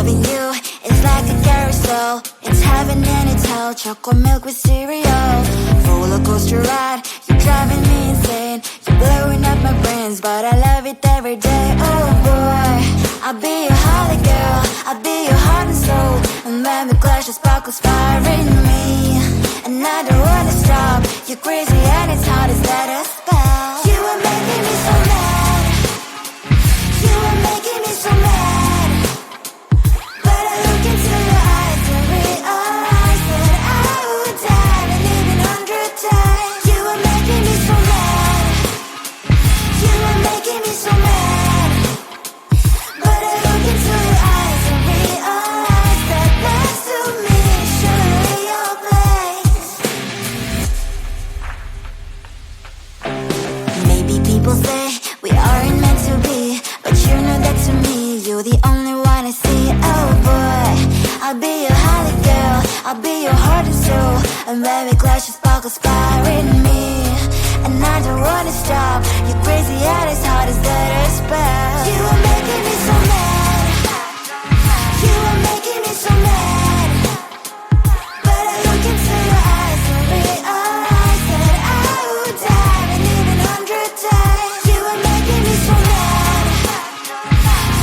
Loving you is like a carousel. It's heaven and it's hell. Chocolate milk with cereal. Roller coaster ride, you're driving me insane. You're blowing up my brains, but I love it every day. Oh boy, I'll be your holly girl, I'll be your heart and soul. And when we clash, the sparkles fire in me. And I don't wanna stop. You're crazy and it's hard as let us spell. You are making me so mad. You are making me so mad. But I look into your eyes and realize that I would die and even 100 times. You are making me so mad. You are making me so mad. But I look into your eyes and realize that next to me is surely your place. Maybe people say we aren't meant to be, but you know that to me, you're the only one I see. Oh boy, I'll be your holly girl, I'll be your heart and soul. And when we clash, the sparkles fire in me. And I don't wanna stop. You're crazy and as hard as that spell. You are making me so mad. You are making me so mad. But I look into your eyes and realize that I would die and even 100 times. You are making me so mad.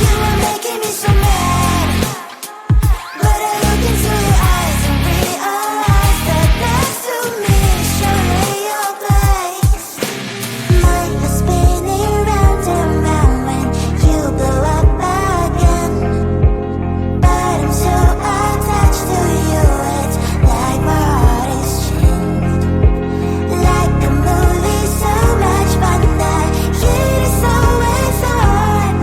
You are making me so mad. But I look into your eyes and realize that next to me is surely your place. Mind was spinning round and round when you blow up again. But I'm so attached to you, it's like my heart is chained. Like a movie, so much fun that it is always on.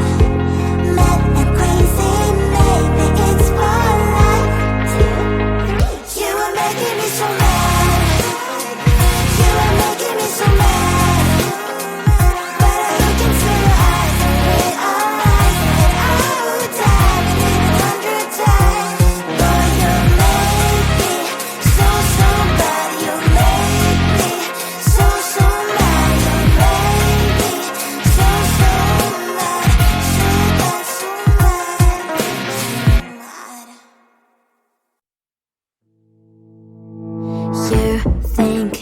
Mad and crazy, maybe it's for life. You are making me so mad. You are making me so mad. But I look into your eyes and realize that I would die and even 100 times. Boy, you make me so, so bad. You make me so, so mad. You make me so, so mad. So bad, so mad. You think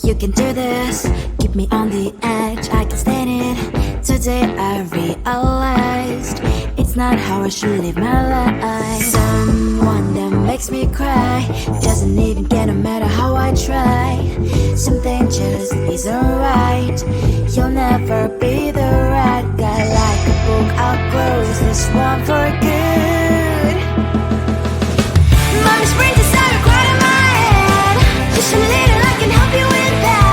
you can do this, keep me on the edge, I can stand it. Today I realized it's not how I should live my life. Someone that makes me cry doesn't even care no matter how I try. Something just isn't right. You'll never be the right guy. Like a book, I'll close this one for good. Mommy's brain decided quite in my head. Just a little, I can help you with that.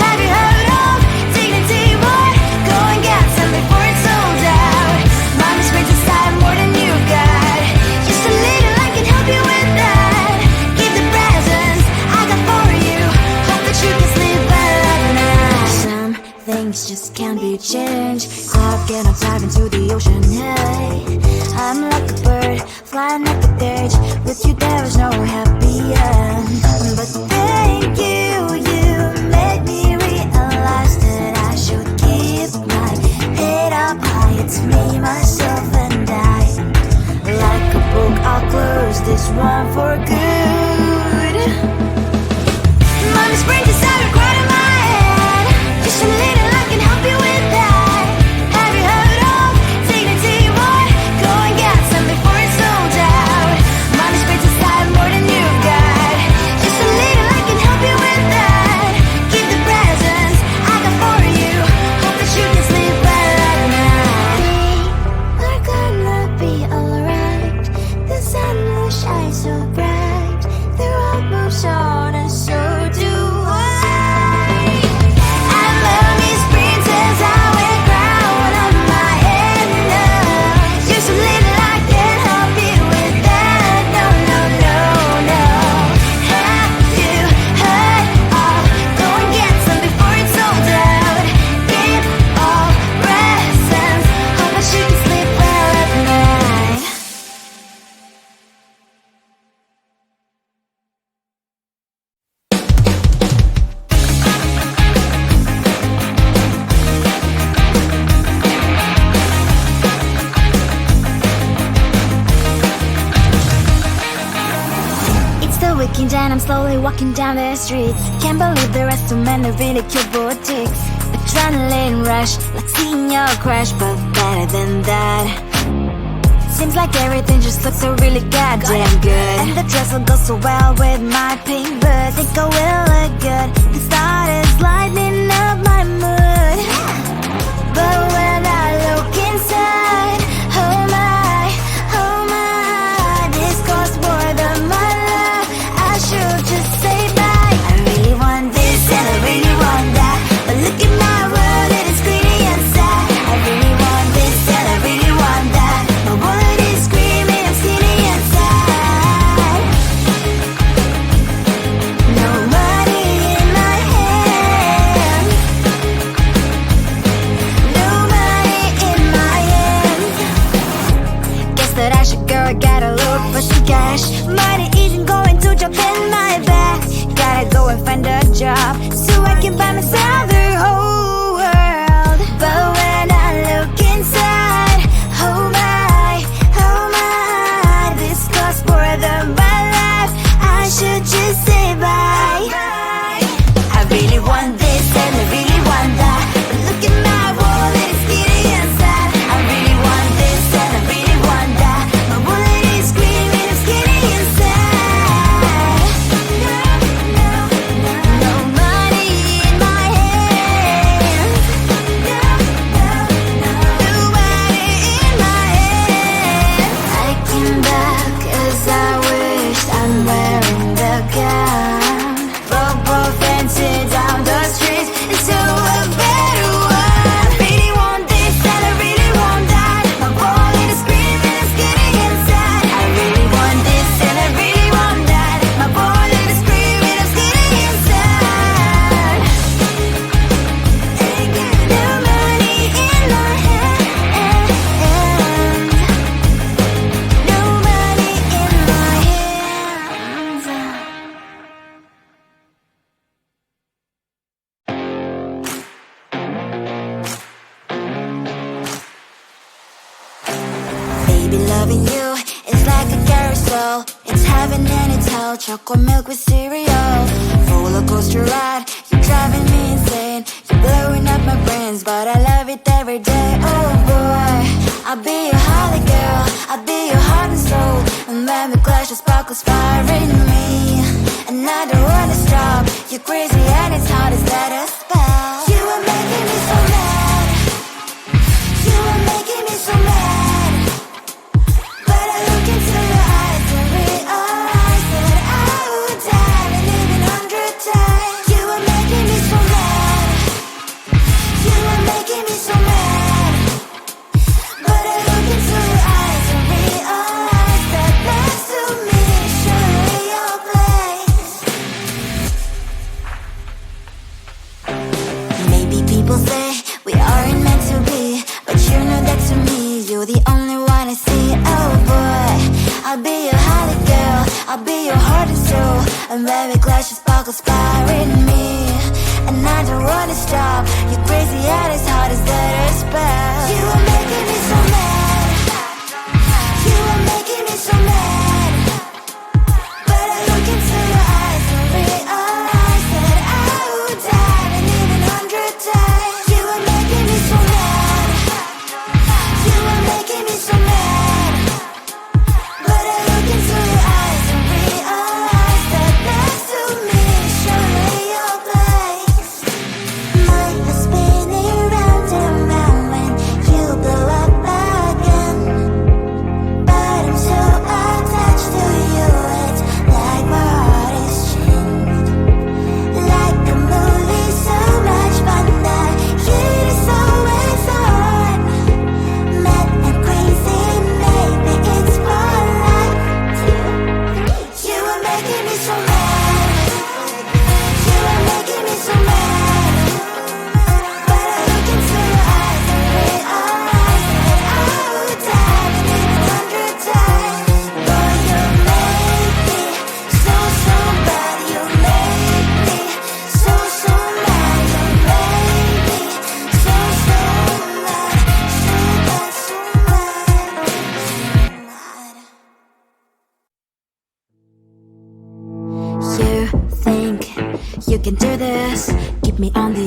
Have you heard of dignity, boy? Go and get some before it's sold out. Mommy's brain decided more than you got. Just a little, I can help you with that. Give the presents I got for you. Hope that you can sleep better at night. Some things just can't be changed. I'll get on dive into the ocean, hey. I'm like a bird, flying like a bird. With you there is no happy end. But thank you, you made me realize that I should keep my head up high. It's me, myself and I. Like a book, I'll close this one for good. Mommy's brain decided quite in my head. Just a little, I can help you with that. Have you heard of dignity, boy? Go and get some before it's sold out. Mommy's brain decided more than you got. Just a little, I can help you with looking down, I'm slowly walking down the streets. Can't believe there are so many really cute boutiques. Adrenaline rush, like seeing your crush, but better than that. Seems like everything just looks so really goddamn good. And the dress will go so well with my pink boots. Think I will look good. The start is lighting up my mood. But when I look inside, oh my, this costs more than my love. I should just say bye. I really want this and I really want that, but look at my world, it is greedy inside. I really want this and I really want that. My wallet is screaming, I'm skinny inside. No money in my hand, no money in my hand. Guess that I should go, I gotta look for some cash. Money isn't going to jump in my bag. Gotta go and find a job so I can buy myself the whole world. But when I look inside, oh my, this costs more than my life. I should just say bye. I really want this and I really want that, but look at my wallet, it's skinny inside. I really want this and I really want that. My wallet is screaming, I'm skinny inside. No money in my hand, no money in my hand. I came back 'cause I wished I'm wearing the gown. Football fancy down the streets into a better one. Really want this and I really want that. My wallet is screaming, it's getting inside. I really want this and I really want that. My wallet is screaming, it's getting inside. Ain't got no money in my hand, no money in my hands. Baby, loving you is like a carousel. It's heaven and it's hell. Chocolate milk with cereal. Roller coaster ride, you're driving me insane. You're blowing up my brains, but I love it every day. Oh boy, I'll be your holly girl, I'll be your heart and soul. And when we clash, the sparkles fire in me. And I don't wanna stop. You're crazy and it's hard as that a spell. You are making me so mad. You are making me so mad. But I look into your eyes and realize that I would die and live 100 times. You are making me so mad. You are making me so mad. But I look into your eyes and realize that next to me is surely your place. Maybe people say we aren't meant to be, but you know that to me, you're the only one I see. Oh boy, I'll be your holly girl, I'll be your heart and soul. And when we clash, the sparkles fire in me. And I don't wanna stop. You're crazy and as hard as that a spell. You are making me so mad. You are making me so mad. But I look into your eyes and realize that I would die and live 100 times. You are making me so mad. You are making me so mad. But I look into your eyes and realize that next to me is surely your place. Mind is spinning round and round.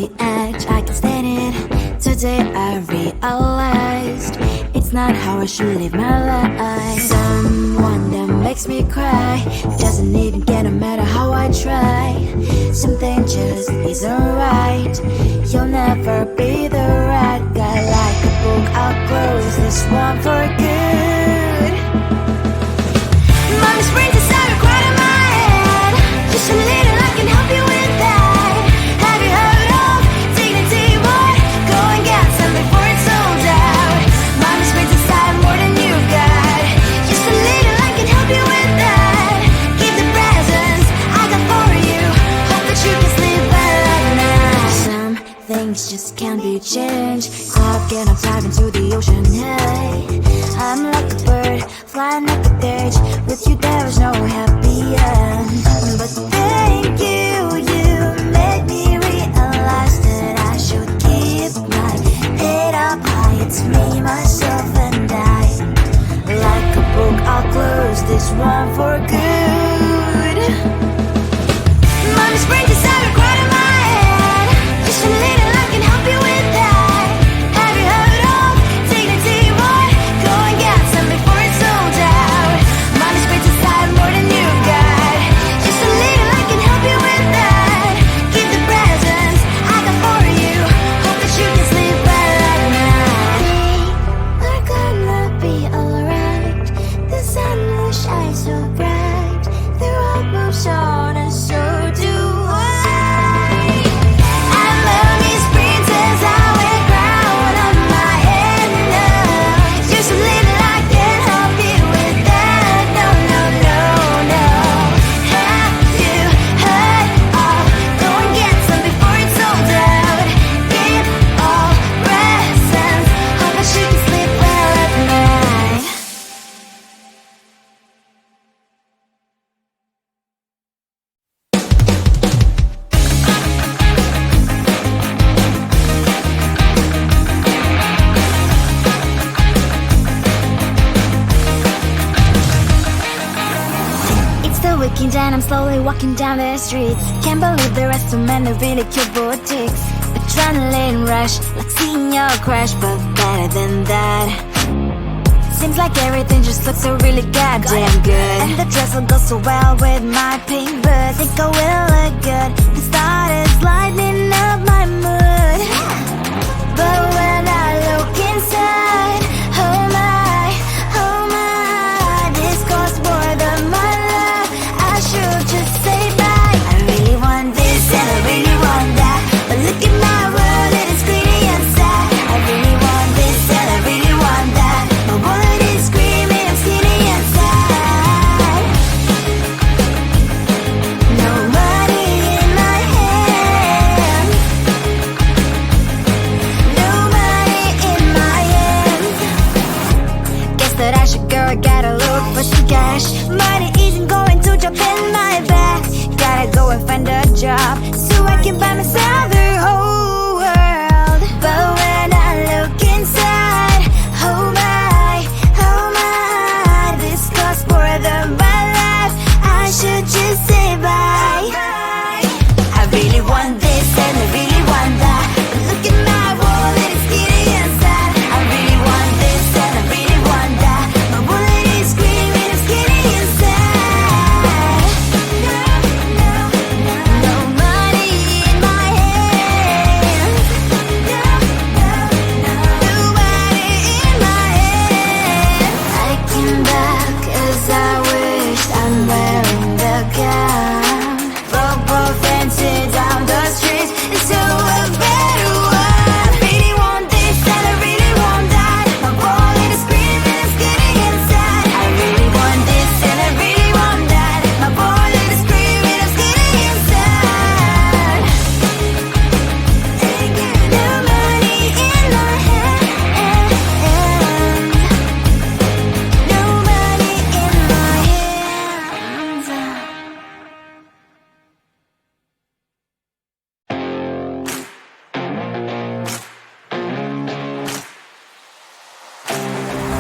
the edge, I can stand it. Today I realized it's not how I should live my life. Someone that makes me cry doesn't even get no matter how I try. Something just isn't right. You'll never be the right guy. Like a book, I'll close this one for good. Mommy springs inside a cry in my head. Just a little, I can help you with that. Have you heard of dignity, boy? Go and get some before it's sold out. Mommy springs inside more than you've got. Just a little, I can help you with that. Keep the presents I got for you. Hope that you can sleep well at night. Some things just can't be changed. I'll get up, dive into the ocean, hey. I'm like a bird, flying like a cage. With you there is no happy end. But thank you, you made me realize that I should keep my head up high. It's me, myself and I. Like a book, I'll close this one for good. Mommy springs inside a cry in my head. Just a little, I can help you with that. Have you heard of dignity, boy? Go and get some before it's sold out. Mommy springs inside more than you've got. Just a little, I can help you with that. Keep the presents I got for you. Hope that you can sleep well at night. We're gonna be alright. The sun will shine so bright. The road moves on and so do I. And mommy's princess, I wear crown on my head now. Just a little, I can help you with that. No, no, no, no. Have you heard of? Go and get some before it's sold out. Keep all presents. Hope that you can sleep well at night. It's the weekend and I'm slowly walking down the streets. Can't believe there are so many really cute boutiques. Adrenaline rush, like seeing your crush, but better than that. Seems like everything just looks so really goddamn good. And the dress will go so well with my pink boots. Think I will look good. The start is lighting up my mood. But when I look inside, oh my, this costs more than my life. I should just say bye. I really want this and I really want that. But look at my world, it is pretty inside. I really want this and I really want that. My wallet is screaming, I'm skinny inside. No money in my hand. No money in my hand. Guess that I should go, gotta look for some cash. Money isn't going to jump in my bag. Gotta go and find a job so I can buy myself the whole world. But when I look inside, oh my, this costs more than my life. I should just say bye. I really want this and I really want that. But look at my wallet, it's skinny inside. I really want this and I really want that. My wallet is screaming, I'm skinny inside. No money in my hand. No money in my hand. I came back 'cause I wish I'm wearing the gown. Bobo fancy down the streets into a better one. I really want this and I really want that. My wallet is screaming, I'm skinny inside. I really want this and I really want that. My wallet is screaming, I'm skinny inside. No money in my hand. No money in my hands.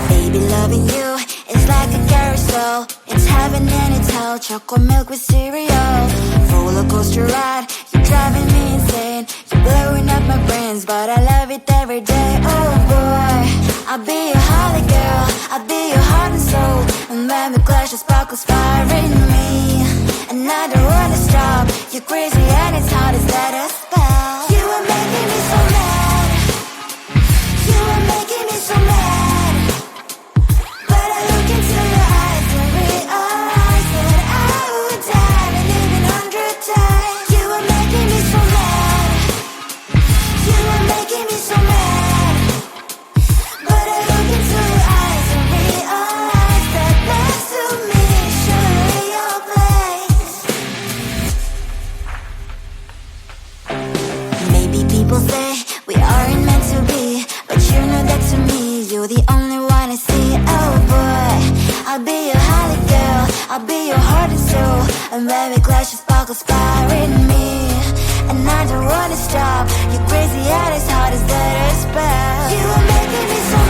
Baby, loving you is like a carousel. It's heaven and it's hell. Chocolate milk with cereal. Roller coaster ride, you're driving me insane. brain. You're blowing up my brains, but I love it every day. Oh boy, I'll be your holly girl, I'll be your heart and soul. And when we clash, the sparkles fire in me. And I don't wanna stop. You're crazy and it's hard as let us spell. You are making me so mad. You are making me so mad. But I look into your eyes and realize that I would die and even 100 times. You are making me so mad. You are making me so mad. But I look into your eyes and realize that next to me should be your place. Maybe people say we aren't meant to be, but you know that to me you're the only one I see. Oh boy, I'll be your holly girl, I'll be your heart and soul. And when we clash, the sparkles fire in me. And I don't wanna stop. You're crazy and as hard as that spell. You are making me so